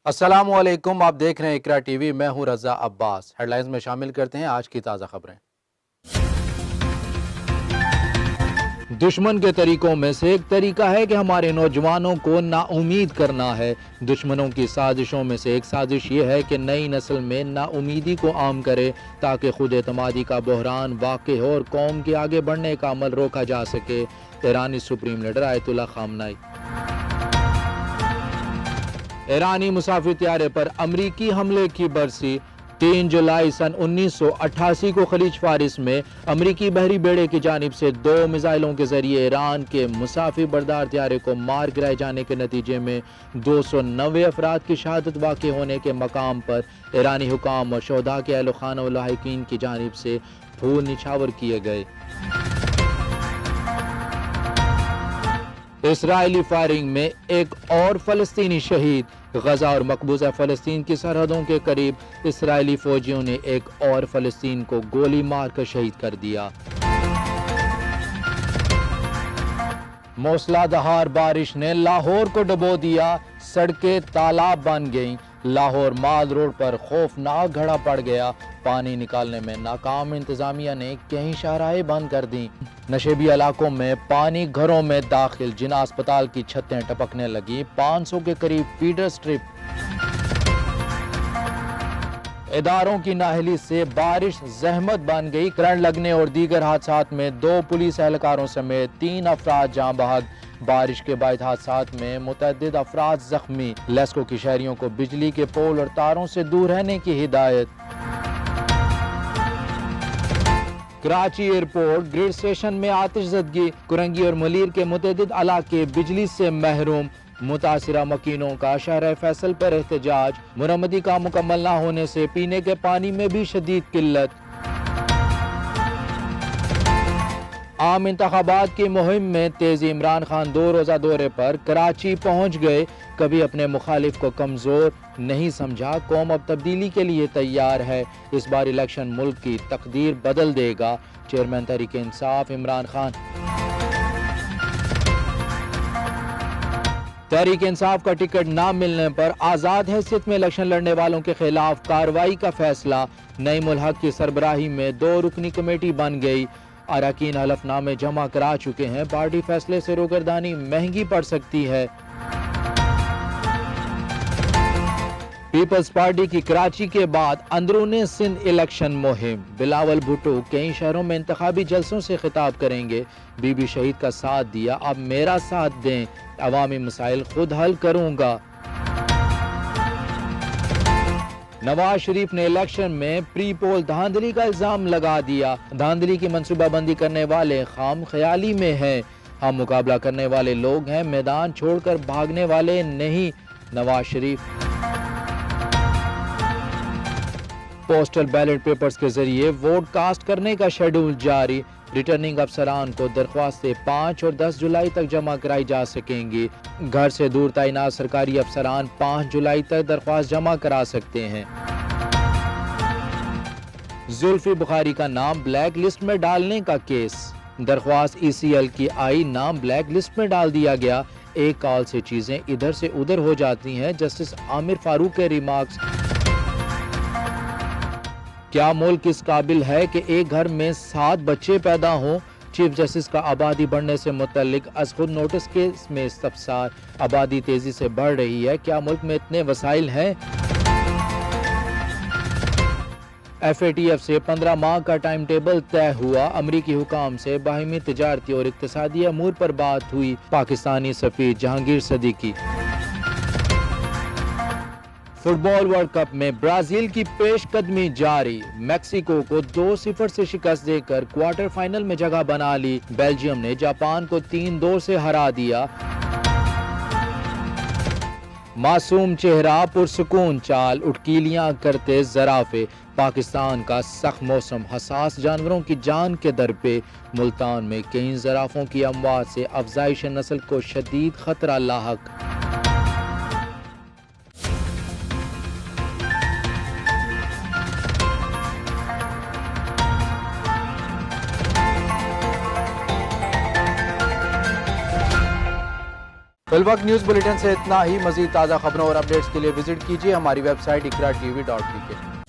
अस्सलामु अलैकुम। आप देख रहे हैं इकरा टीवी। मैं हूं रजा अब्बास। हेडलाइंस में शामिल करते हैं आज की ताज़ा खबरें। दुश्मन के तरीकों में से एक तरीका है कि हमारे नौजवानों को नाउमीद करना है। दुश्मनों की साजिशों में से एक साजिश ये है कि नई नस्ल में नाउमीदी को आम करे ताकि खुद एतमादी का बहरान वाक़ हो और कौम के आगे बढ़ने का अमल रोका जा सके। ईरानी सुप्रीम लीडर आयतुल्लाह खामनाई। ईरानी मुसाफिर त्यारे पर अमरीकी हमले की बरसी। 3 जुलाई सन 1988 को खलीज फारिस में अमरीकी बहरी बेड़े की जानिब से 2 मिसाइलों के जरिए ईरान के मुसाफिर बरदार त्यारे को मार गिराए जाने के नतीजे में 290 अफराद की शहादत वाक़ होने के मकाम पर ईरानी हुकाम और शोधा के अहल खाना व लाहिकीन की जानिब से फूल निछावर किए गए। इसराइली फायरिंग में एक और फलस्तीनी शहीद। गजा और मकबूजा फलस्तीन की सरहदों के करीब इसराइली फौजियों ने एक और फलस्तीन को गोली मारकर शहीद कर दिया। मूसलाधार बारिश ने लाहौर को डुबो दिया। सड़कें तालाब बन गईं। लाहौर माल रोड पर खौफनाक घड़ा पड़ गया। पानी निकालने में नाकाम इंतजामिया ने कई शाहराहें बंद कर दी। नशेबी इलाकों में पानी घरों में दाखिल। जिना अस्पताल की छतें टपकने लगी। 500 के करीब फीडर स्ट्रिप। इदारों की नाहली से बारिश जहमत बन गई। करंट लगने और दीगर हादसात में 2 पुलिस एहलकारों समेत 3 अफराद जाँ बहक। बारिश के बाद हादसात में मुतअद्दिद अफराद जख्मी। लेस्को की शहरियों को बिजली के पोल और तारों से दूर रहने की हिदायत। कराची एयरपोर्ट ग्रिड स्टेशन में आतिशज़दगी। कुरंगी और मुलीर के मुतअद्दिद इलाके बिजली से महरूम। मुतासिरा मकीनों का शहर फैसल पर एहतजाज। मुरम्मती का मुकम्मल न होने से पीने के पानी में भी शदीद किल्लत। आम इंतखाबात की मुहिम में तेजी। इमरान खान 2 रोज़ा दौरे पर कराची पहुंच गए। कभी अपने मुखालिफ को कमजोर नहीं समझा। कौम अब तब्दीली के लिए तैयार है। इस बार इलेक्शन मुल्क की तकदीर बदल देगा। चेयरमैन तहरीक इंसाफ इमरान खान। तहरीक इंसाफ का टिकट ना मिलने पर आज़ाद हैसियत में इलेक्शन लड़ने वालों के खिलाफ कार्रवाई का फैसला। नई मुल्हक की सरबराही में 2 रुकनी कमेटी बन गई। अरकान हलफनामे जमा करा चुके हैं। पार्टी फैसले से रोगरदानी महंगी पड़ सकती है। पीपल्स पार्टी की कराची के बाद अंदरूनी सिंध इलेक्शन मुहिम। बिलावल भुट्टो कई शहरों में इंतखाबी जलसों से खिताब करेंगे। बीबी शहीद का साथ दिया, अब मेरा साथ दें। अवामी मसाइल खुद हल करूंगा। नवाज शरीफ ने इलेक्शन में प्री पोल धांधली का इल्जाम लगा दिया। धांधली की मंसूबाबंदी करने वाले खाम ख्याली में हैं। हम मुकाबला करने वाले लोग हैं, मैदान छोड़कर भागने वाले नहीं। Nawaz Sharif. Postal ballot papers के जरिए वोट कास्ट करने का शेड्यूल जारी। रिटर्निंग अफसरान को दरख्वास्तें 5 और 10 जुलाई तक जमा कराई जा सकेंगी। घर से दूर तैनात सरकारी अफसरान 5 जुलाई तक दरख्वास्त जमा करा सकते हैं। जुल्फी बुखारी का नाम ब्लैक लिस्ट में डालने का केस। दरख्वास्त ECL की आई, नाम ब्लैक लिस्ट में डाल दिया गया। एक कॉल से चीजें इधर से उधर हो जाती हैं। जस्टिस आमिर फारूक के रिमार्क्स। क्या मुल्क इस काबिल है कि एक घर में 7 बच्चे पैदा हों? चीफ जस्टिस का आबादी बढ़ने से मुतल्लिक अज खुद नोटिस केस में इस्तफसार। आबादी तेजी से बढ़ रही है, क्या मुल्क में इतने वसाइल हैं? FATF से 15 माह का टाइम टेबल तय हुआ। अमरीकी हुकाम से बाहिमी तिजारती और इक्तिसादी अमूर पर बात हुई। पाकिस्तानी सफीर Jahangir Siddiqui. Football world cup में ब्राजील की पेशकदमी जारी। मैक्सिको को 2-0 से शिकस्त देकर क्वार्टर फाइनल में जगह बना ली। बेल्जियम ने जापान को 3-2 से हरा दिया। मासूम चेहरा पुरसुकून चाल, उठकीलियां करते जराफे। पाकिस्तान का सख्त मौसम हसास जानवरों की जान के दर पे। मुल्तान में कई जराफों की अमवात से अफजाइश नस्ल को शदीद खतरा लाहक। فی الوقت نیوز بلیٹن سے اتنا ہی. مزید تازہ خبروں اور اپڈیٹس کے لیے وزٹ کیجیے ہماری ویب سائٹ اقرا.tv.pk.